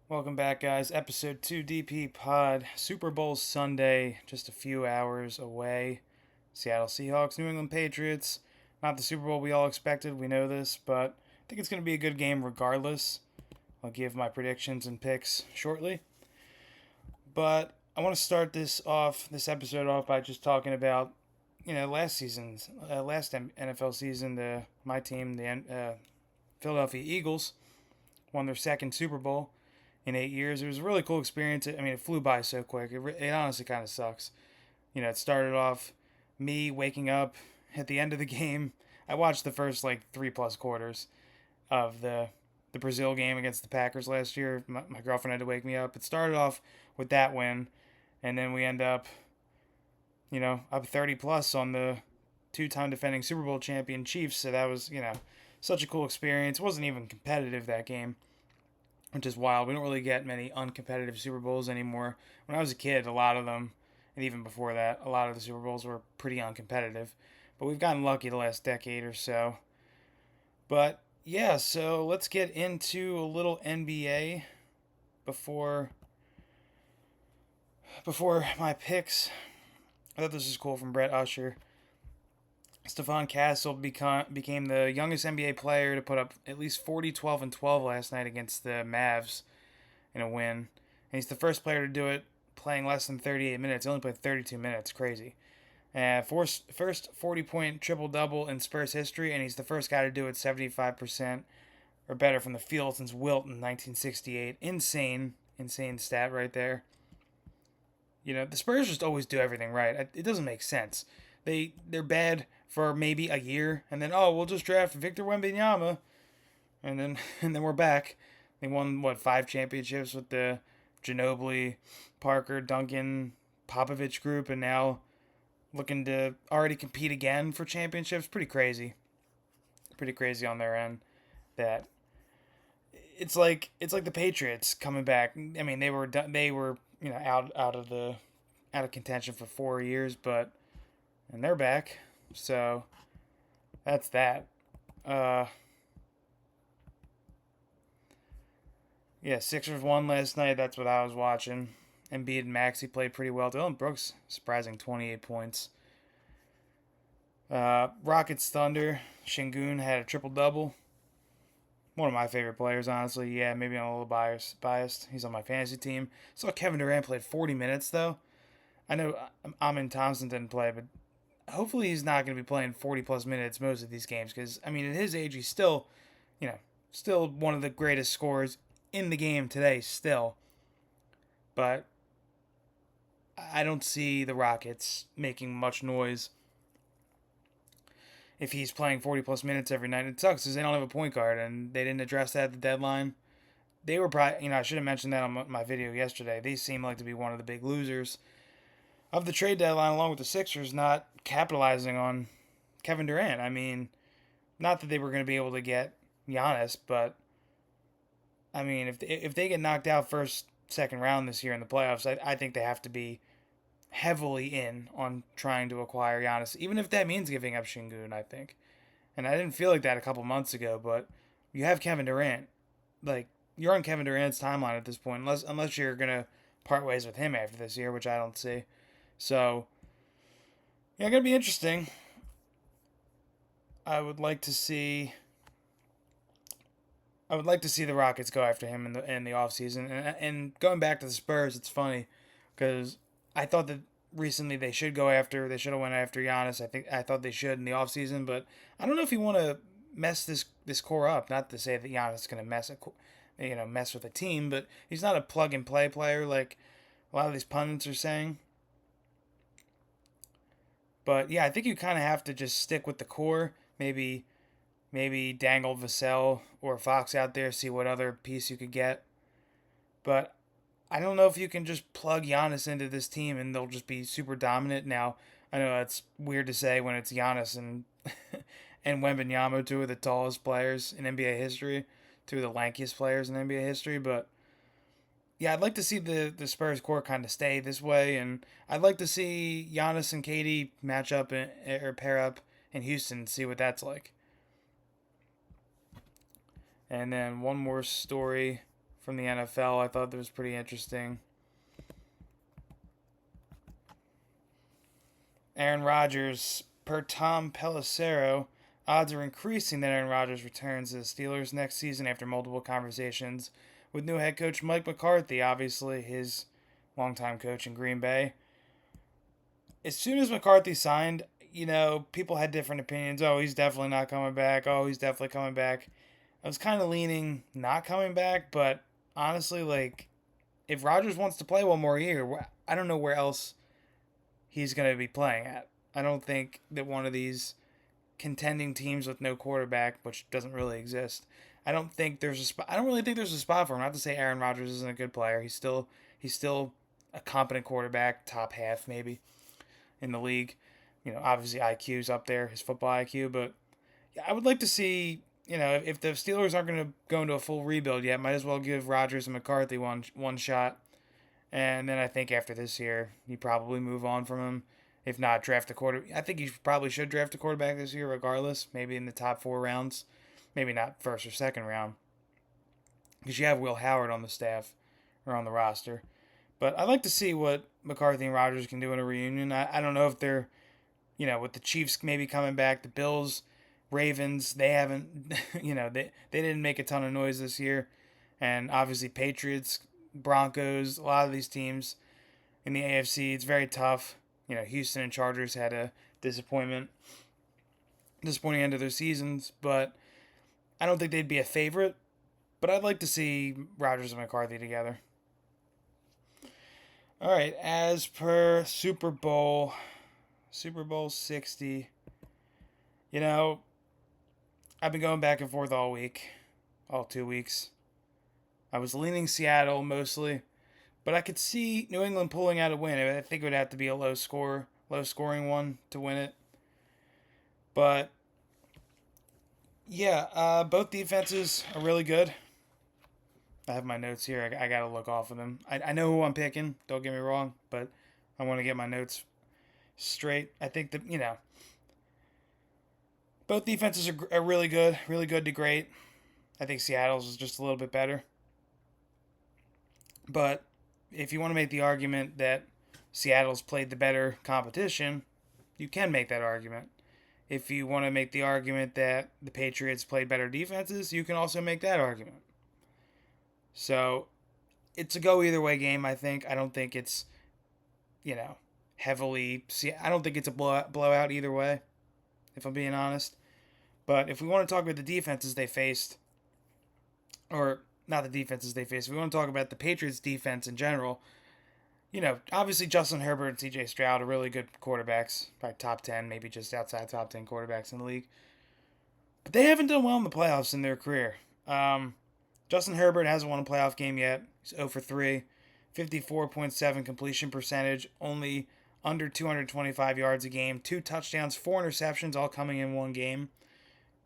Welcome back, guys. Episode 2 DPpod. Super Bowl Sunday, just a few hours away. Seattle Seahawks, New England Patriots. Not the Super Bowl we all expected, we know this, but I think it's going to be a good game regardless. I'll give my predictions and picks shortly. But I want to start this episode off by just talking about, last NFL season, my team, the Philadelphia Eagles, won their second Super Bowl in 8 years. It was a really cool experience. I mean, it flew by so quick. It honestly kind of sucks. It started off me waking up at the end of the game. I watched the first like 3+ quarters of the Brazil game against the Packers last year. My girlfriend had to wake me up. It started off with that win, and then we end up, up 30 plus on the two-time defending Super Bowl champion Chiefs. So that was, such a cool experience. It wasn't even competitive that game, which is wild. We don't really get many uncompetitive Super Bowls anymore. When I was a kid, a lot of them, and even before that, a lot of the Super Bowls were pretty uncompetitive. But we've gotten lucky the last decade or so. But yeah, so let's get into a little NBA before my picks. I thought this was cool from Brett Usher. Stephon Castle became the youngest NBA player to put up at least 40, 12, and 12 last night against the Mavs in a win. And he's the first player to do it playing less than 38 minutes. He only played 32 minutes. Crazy. First 40-point triple-double in Spurs history, and he's the first guy to do it 75% or better from the field since Wilt in 1968. Insane stat right there. The Spurs just always do everything right. It doesn't make sense. They're bad for maybe a year, and then we'll just draft Victor Wembanyama, and then and then we're back. They won 5 championships with the Ginobili, Parker, Duncan, Popovich group, and now looking to already compete again for championships. Pretty crazy on their end. That it's like the Patriots coming back. I mean, they were out of contention for 4 years, but and they're back. So that's that. Uh, yeah, Sixers won last night. That's what I was watching. Embiid and Maxey played pretty well. Dylan Brooks surprising 28 points. Rockets Thunder. Shingun had a triple double. One of my favorite players, honestly. Yeah, maybe I'm a little biased. He's on my fantasy team. Saw Kevin Durant played 40 minutes though. I know Amin Thompson didn't play, but hopefully he's not going to be playing 40 plus minutes most of these games because I mean at his age he's still, still one of the greatest scorers in the game today still. But I don't see the Rockets making much noise if he's playing 40 plus minutes every night. It sucks because they don't have a point guard and they didn't address that at the deadline. They were probably, I should have mentioned that on my video yesterday. They seem like to be one of the big losers of the trade deadline, along with the Sixers not capitalizing on Kevin Durant. I mean, not that they were going to be able to get Giannis, but I mean, if they get knocked out first, second round this year in the playoffs, I think they have to be heavily in on trying to acquire Giannis, even if that means giving up Shingun, I think. And I didn't feel like that a couple months ago, but you have Kevin Durant. Like, you're on Kevin Durant's timeline at this point, unless you're going to part ways with him after this year, which I don't see. So, yeah, going to be interesting. I would like to see the Rockets go after him in the offseason. And going back to the Spurs, it's funny because I thought that recently they should have went after Giannis. I thought they should in the offseason, but I don't know if you want to mess this core up. Not to say that Giannis is going to mess with a team, but he's not a plug and play player like a lot of these pundits are saying. But yeah, I think you kind of have to just stick with the core. Maybe dangle Vassell or Fox out there, see what other piece you could get. But I don't know if you can just plug Giannis into this team and they'll just be super dominant. Now, I know that's weird to say when it's Giannis and and Wembanyama, two of the tallest players in NBA history, two of the lankiest players in NBA history, but yeah, I'd like to see the Spurs core kind of stay this way, and I'd like to see Giannis and Katie match up or pair up in Houston and see what that's like. And then one more story from the NFL. I thought that was pretty interesting. Aaron Rodgers, per Tom Pelissero, odds are increasing that Aaron Rodgers returns to the Steelers next season after multiple conversations with new head coach Mike McCarthy, obviously his longtime coach in Green Bay. As soon as McCarthy signed, people had different opinions. Oh, he's definitely not coming back. Oh, he's definitely coming back. I was kind of leaning not coming back, but honestly, like, if Rodgers wants to play one more year, I don't know where else he's going to be playing at. I don't think that one of these contending teams with no quarterback, which doesn't really exist, I don't really think there's a spot for him. Not to say Aaron Rodgers isn't a good player. He's still a competent quarterback, top half maybe in the league. Obviously IQ's up there, his football IQ, but yeah, I would like to see, if the Steelers aren't going to go into a full rebuild yet, might as well give Rodgers and McCarthy one shot. And then I think after this year, you probably move on from him. If not, draft a quarterback. I think you probably should draft a quarterback this year regardless, maybe in the top 4 rounds. Maybe not first or second round. Because you have Will Howard on the staff or on the roster. But I'd like to see what McCarthy and Rodgers can do in a reunion. I don't know if they're, with the Chiefs maybe coming back, the Bills, Ravens, they haven't, they didn't make a ton of noise this year. And obviously Patriots, Broncos, a lot of these teams in the AFC, it's very tough. Houston and Chargers had a disappointing end of their seasons, but I don't think they'd be a favorite. But I'd like to see Rodgers and McCarthy together. All right, as per Super Bowl 60, I've been going back and forth all week, all 2 weeks. I was leaning Seattle mostly, but I could see New England pulling out a win. I think it would have to be a low scoring one to win it. But yeah, both defenses are really good. I have my notes here. I got to look off of them. I know who I'm picking. Don't get me wrong, but I want to get my notes straight. I think that, both defenses are really good to great. I think Seattle's is just a little bit better. But if you want to make the argument that Seattle's played the better competition, you can make that argument. If you want to make the argument that the Patriots played better defenses, you can also make that argument. So it's a go either way game, I think. I don't think it's, I don't think it's a blowout either way, if I'm being honest. But if we want to talk about the defenses they faced, or not the defenses they faced, if we want to talk about the Patriots defense in general, obviously Justin Herbert and CJ Stroud are really good quarterbacks, probably top 10, maybe just outside top 10 quarterbacks in the league. But they haven't done well in the playoffs in their career. Justin Herbert hasn't won a playoff game yet. He's 0 for 3, 54.7 completion percentage, only under 225 yards a game, 2 touchdowns, 4 interceptions, all coming in one game.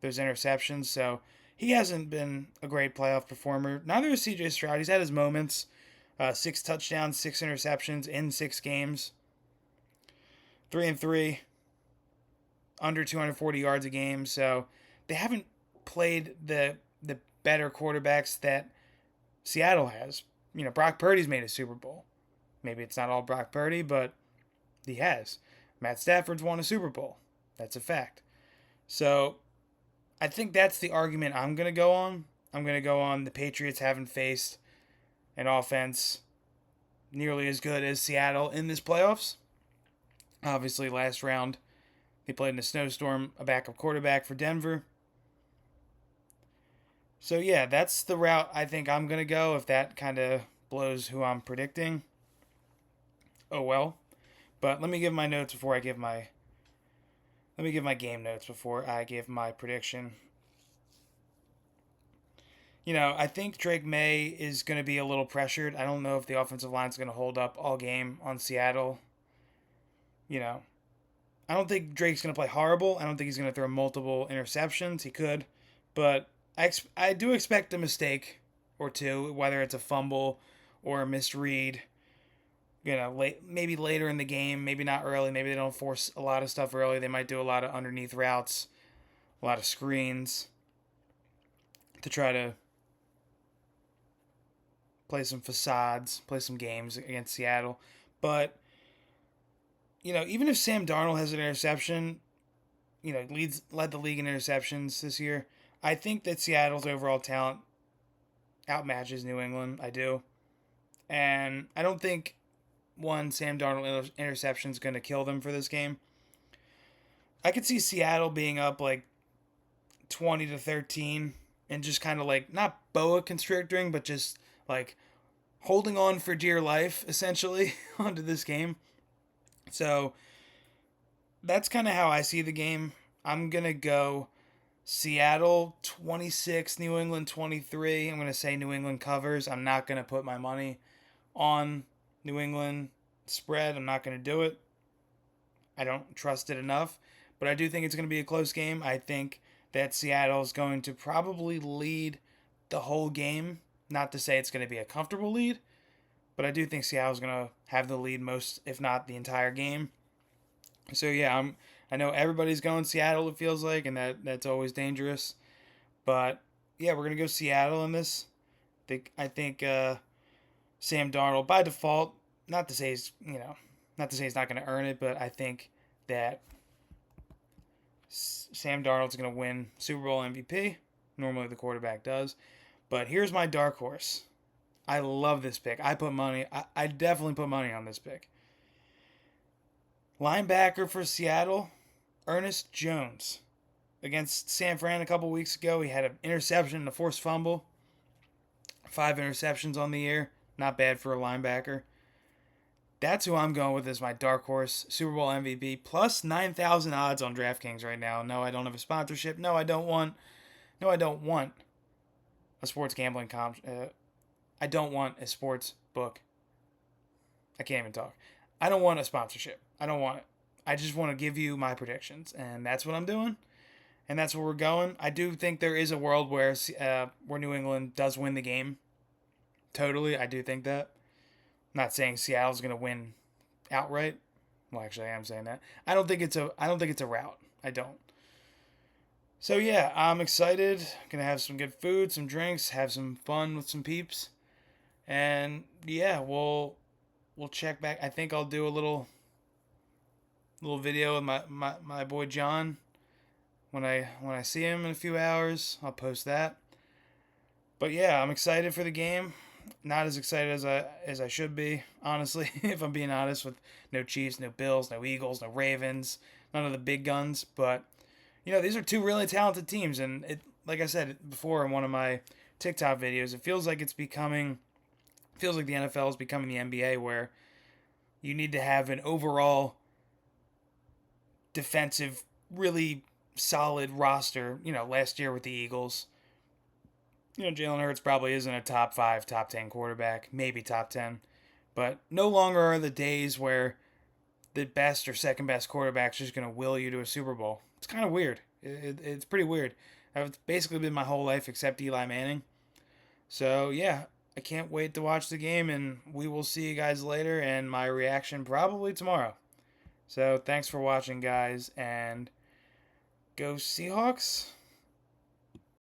Those interceptions, so he hasn't been a great playoff performer. Neither is CJ Stroud. He's had his moments. 6 touchdowns, 6 interceptions in 6 games. 3-3, under 240 yards a game. So they haven't played the better quarterbacks that Seattle has. Brock Purdy's made a Super Bowl. Maybe it's not all Brock Purdy, but he has. Matt Stafford's won a Super Bowl. That's a fact. So I think that's the argument I'm going to go on. I'm going to go on the Patriots haven't faced an offense nearly as good as Seattle in this playoffs. Obviously, last round, they played in a snowstorm, a backup quarterback for Denver. So, yeah, that's the route I think I'm going to go. If that kind of blows who I'm predicting, oh well. But let me give my notes before I give my... Let me give my game notes before I give my prediction. I think Drake May is going to be a little pressured. I don't know if the offensive line is going to hold up all game on Seattle. I don't think Drake's going to play horrible. I don't think he's going to throw multiple interceptions. He could. But I do expect a mistake or two, whether it's a fumble or a misread. Maybe later in the game, maybe not early. Maybe they don't force a lot of stuff early. They might do a lot of underneath routes, a lot of screens to try to play some facades, play some games against Seattle. But, even if Sam Darnold has an interception, led the league in interceptions this year, I think that Seattle's overall talent outmatches New England. I do. And I don't think one Sam Darnold interception is going to kill them for this game. I could see Seattle being up like 20-13 and just kind of like not boa constricting, but just like holding on for dear life essentially onto this game. So that's kind of how I see the game. I'm going to go Seattle 26, New England 23. I'm going to say New England covers. I'm not going to put my money on New England spread. I'm not going to do it. I don't trust it enough. But I do think it's going to be a close game. I think that Seattle is going to probably lead the whole game. Not to say it's going to be a comfortable lead, but I do think Seattle's going to have the lead most, if not the entire game. So yeah, I know everybody's going Seattle, it feels like, and that's always dangerous. But yeah, we're going to go Seattle in this. I think Sam Darnold by default, not to say he's not going to earn it, but I think that Sam Darnold's going to win Super Bowl MVP. Normally the quarterback does. But here's my dark horse. I love this pick. I definitely put money on this pick. Linebacker for Seattle, Ernest Jones. Against San Fran a couple weeks ago, he had an interception and a forced fumble. 5 interceptions on the year. Not bad for a linebacker. That's who I'm going with as my dark horse Super Bowl MVP. Plus 9,000 odds on DraftKings right now. No, I don't have a sponsorship. No, I don't want a sports gambling I don't want a sports book. I can't even talk. I don't want a sponsorship. I don't want it. I just want to give you my predictions, and that's what I'm doing, and that's where we're going. I do think there is a world where New England does win the game. Totally, I do think that. I'm not saying Seattle's going to win outright. Well, actually, I am saying that. I don't think it's a rout. I don't. So yeah, I'm excited. Gonna have some good food, some drinks, have some fun with some peeps, and yeah, we'll check back. I think I'll do a little video with my boy John when I see him in a few hours. I'll post that. But yeah, I'm excited for the game. Not as excited as I should be, honestly, if I'm being honest, with no Chiefs, no Bills, no Eagles, no Ravens, none of the big guns. But these are two really talented teams, and like I said before in one of my TikTok videos, it feels like the NFL is becoming the NBA, where you need to have an overall defensive, really solid roster. Last year with the Eagles, Jalen Hurts probably isn't a top 5, top 10 quarterback, maybe top 10. But no longer are the days where the best or second best quarterback's just going to will you to a Super Bowl. It's kind of weird. It's pretty weird. I've basically been my whole life except Eli Manning. So, yeah, I can't wait to watch the game, and we will see you guys later, and my reaction probably tomorrow. So, thanks for watching, guys, and go Seahawks.